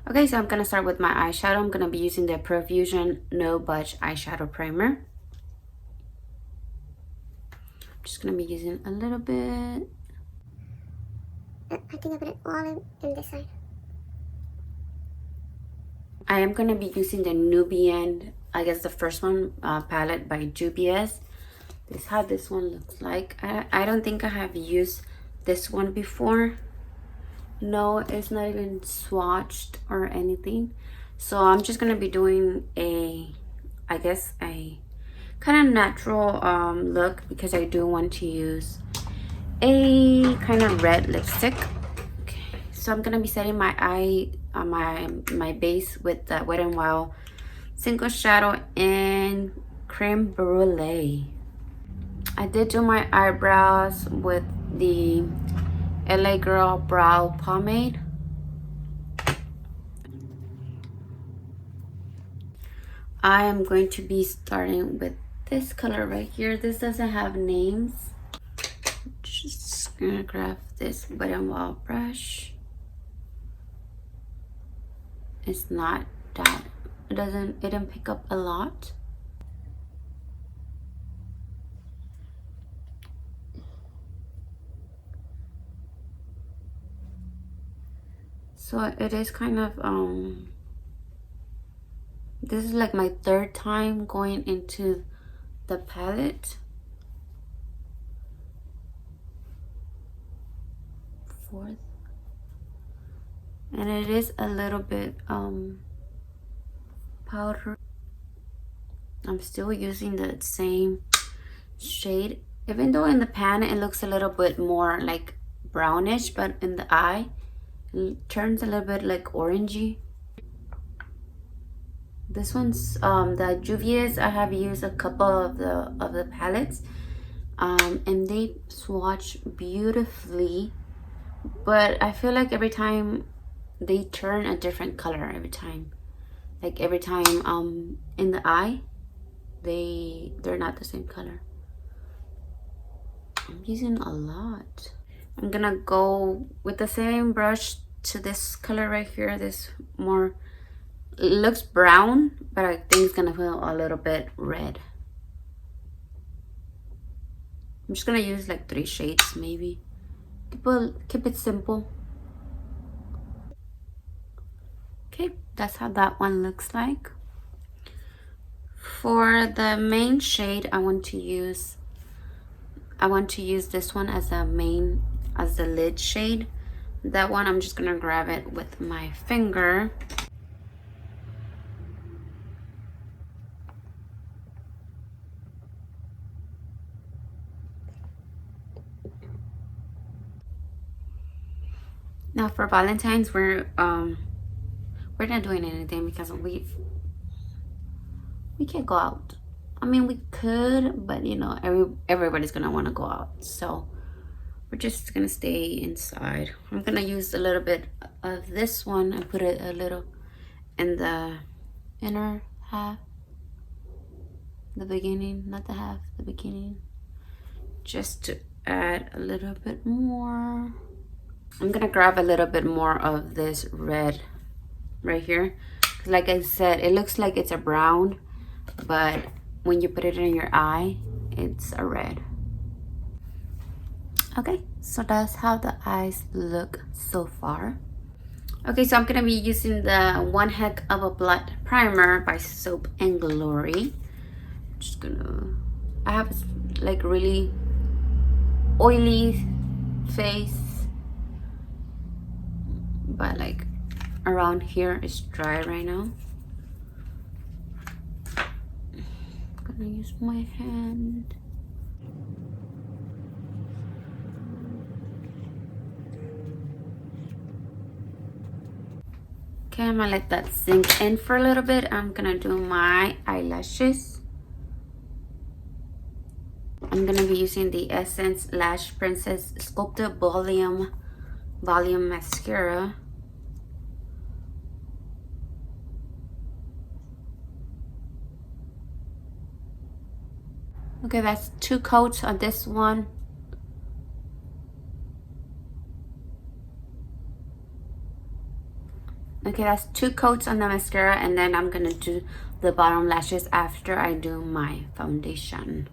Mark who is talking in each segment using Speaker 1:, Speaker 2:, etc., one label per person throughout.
Speaker 1: Okay, so I'm gonna start with my eyeshadow. I'm gonna be using the Profusion No Budge Eyeshadow Primer. I'm just gonna be using a little bit.
Speaker 2: I think I put it all in this side.
Speaker 1: I am gonna be using the Nubian, I guess the first one, palette by Juvias. This is how this one looks like. I don't think I have used this one before. No, it's not even swatched or anything. So I'm just gonna be doing I guess a kind of natural look, because I do want to use a kind of red lipstick. Okay, so I'm gonna be setting my eye on my base with the Wet n Wild Single Shadow and Creme Brulee. I did do my eyebrows with the LA Girl Brow Pomade. I am going to be starting with this color right here. This doesn't have names. Just gonna grab this Wet n Wild brush. It's not that, it didn't pick up a lot. So it is kind of this is like my third time going into the palette. Fourth. And it is a little bit powder. I'm still using the same shade, even though in the pan it looks a little bit more like brownish, but in the eye it turns a little bit like orangey. This one's the Juvias. I have used a couple of the palettes, and they swatch beautifully, but I feel like every time they turn a different color every time. Like every time in the eye, they're not the same color. I'm using a lot. I'm gonna go with the same brush to this color right here. This more, it looks brown, but I think it's gonna feel a little bit red. I'm just gonna use like 3 shades maybe. Keep it simple. Okay, that's how that one looks like. For the main shade, I want to use this one as the lid shade. That one, I'm just gonna grab it with my finger. Now for Valentine's, we're not doing anything because we can't go out. I mean, we could, but you know, everybody's gonna want to go out, so we're just gonna stay inside. I'm gonna use a little bit of this one and put it a little in the inner half, the beginning, not the half, the beginning, just to add a little bit more. I'm gonna grab a little bit more of this red right here. Like I said, it looks like it's a brown, but when you put it in your eye, it's a red. Okay, so that's how the eyes look so far. Okay, so I'm gonna be using the One Heck of a Blood Primer by Soap and Glory. Just gonna, I have like really oily face, but like around here is dry right now. I'm gonna use my hand. Okay, I'm gonna let that sink in for a little bit. I'm gonna do my eyelashes. I'm gonna be using the Essence Lash Princess Sculpted Volume Mascara. Okay, that's 2 coats on this one. Okay, that's 2 coats on the mascara, and then I'm gonna do the bottom lashes after I do my foundation.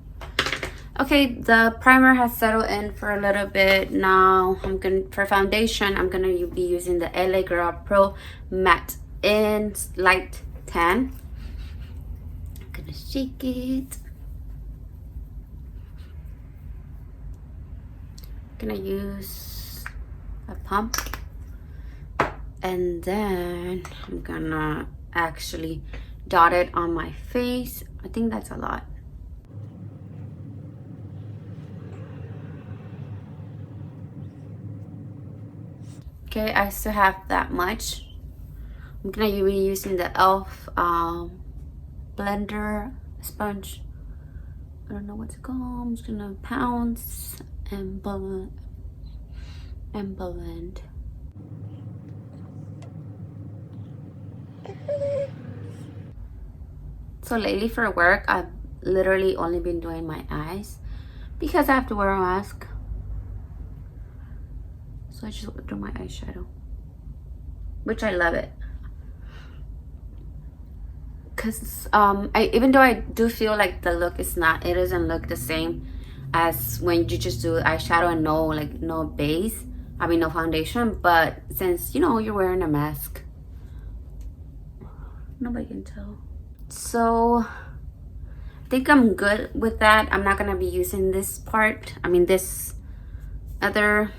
Speaker 1: Okay, the primer has settled in for a little bit. Now for foundation, I'm gonna be using the LA Girl Pro Matte in Light Tan. I'm gonna shake it. Gonna use a pump, and then I'm gonna actually dot it on my face. I think that's a lot. Okay, I still have that much. I'm gonna be using the e.l.f. blender sponge. I don't know what's it called. I'm just gonna pounce and blend. So lately for work, I've literally only been doing my eyes because I have to wear a mask. So I just do my eyeshadow, which I love it. Cause even though I do feel like the look is it doesn't look the same as when you just do eyeshadow and no base. I mean no foundation. But since you're wearing a mask, nobody can tell. So I think I'm good with that. I'm not gonna be using this part. I mean this other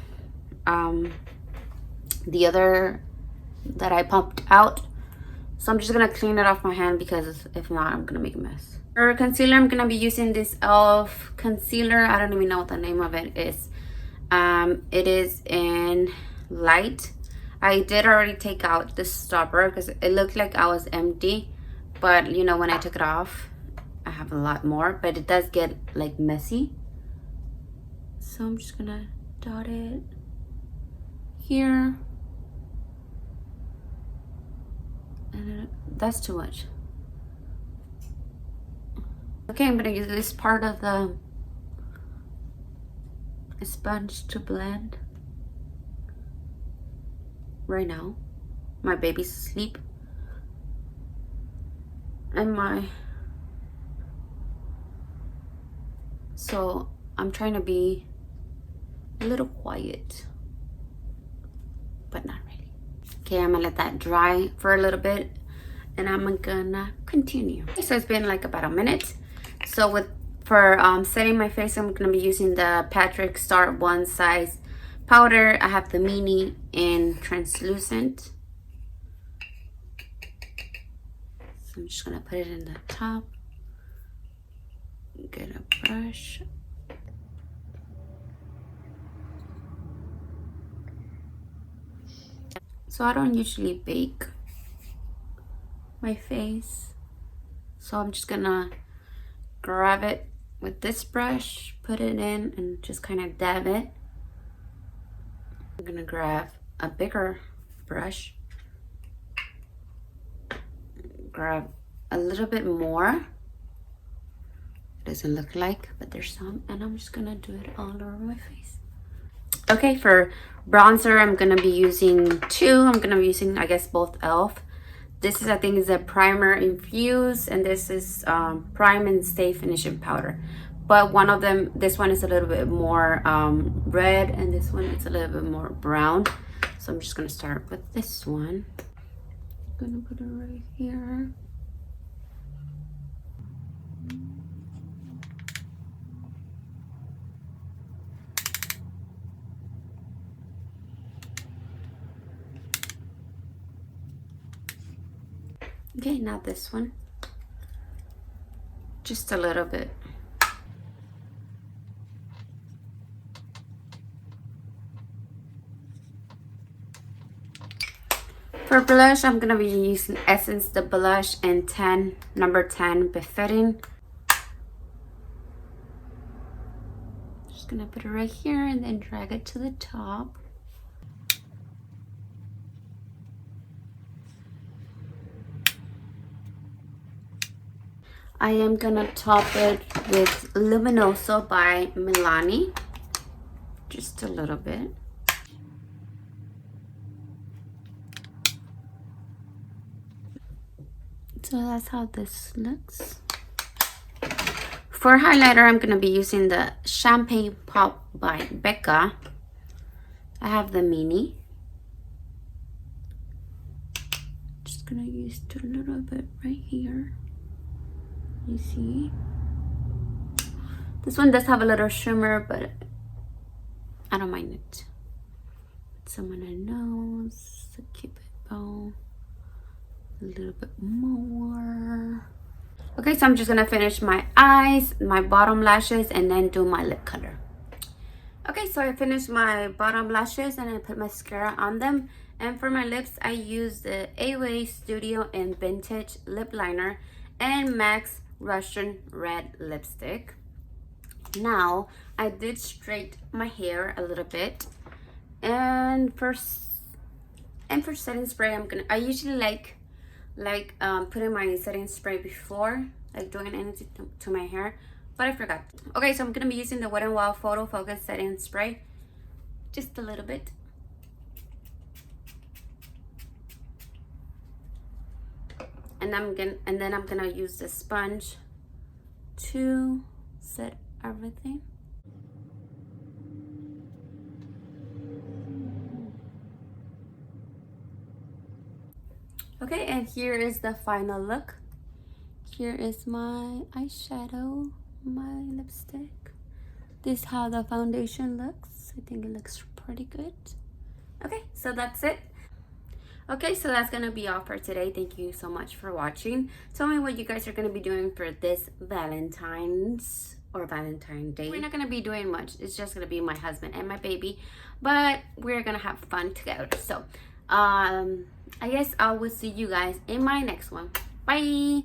Speaker 1: the other that I pumped out. So I'm just gonna clean it off my hand because if not, I'm gonna make a mess. For concealer, I'm gonna be using this e.l.f. concealer. I don't even know what the name of it is. It is in light. I did already take out the stopper because it looked like I was empty, but when I took it off, I have a lot more, but it does get like messy. So I'm just gonna dot it here. And that's too much. Okay, I'm gonna use this part of the sponge to blend. Right now, my baby's asleep, and so I'm trying to be a little quiet, but not really. Okay, I'm gonna let that dry for a little bit, and I'm gonna continue. Okay, so it's been like about a minute. So for setting my face, I'm gonna be using the Patrick Star One Size powder. I have the mini in translucent. So I'm just gonna put it in the top. Get a brush. So I don't usually bake my face, so I'm just gonna grab it with this brush, put it in, and just kind of dab it. I'm gonna grab a bigger brush, grab a little bit more. Doesn't look like, but there's some, and I'm just gonna do it all over my face. Okay, for bronzer, I'm gonna be using 2. I'm gonna be using, I guess, both e.l.f. This is, I think, is a primer infused, and this is prime and stay finishing powder. But one of them, this one is a little bit more red, and this one is a little bit more brown. So I'm just gonna start with this one. I'm gonna put it right here. Okay, now this one. Just a little bit. For blush, I'm gonna be using Essence the blush in number 10 Befitting. Just gonna put it right here and then drag it to the top. I am gonna top it with Luminoso by Milani. Just a little bit. So that's how this looks. For highlighter, I'm going to be using the Champagne Pop by Becca. I have the mini. Just going to use a little bit right here. You see? This one does have a little shimmer, but I don't mind it. Put some on her nose, a cupid bow, a little bit more. Okay, so I'm just gonna finish my eyes, my bottom lashes, and then do my lip color. Okay, so I finished my bottom lashes and I put mascara on them. And for my lips, I used the AOA Studio and Vintage Lip Liner and MAC Russian Red Lipstick. Now, I did straighten my hair a little bit. And for setting spray, I usually like putting my setting spray before like doing anything to my hair, but I forgot. Okay, so I'm gonna be using the Wet n Wild Photo Focus setting spray, just a little bit. And then I'm gonna use the sponge to set everything. Okay, and here is the final look. Here is my eyeshadow, my lipstick. This is how the foundation looks. I think it looks pretty good. Okay, so that's it. Okay, so that's gonna be all for today. Thank you so much for watching. Tell me what you guys are gonna be doing for this Valentine's or Valentine Day. We're not gonna be doing much. It's just gonna be my husband and my baby, but we're gonna have fun together. So I guess I will see you guys in my next one. Bye.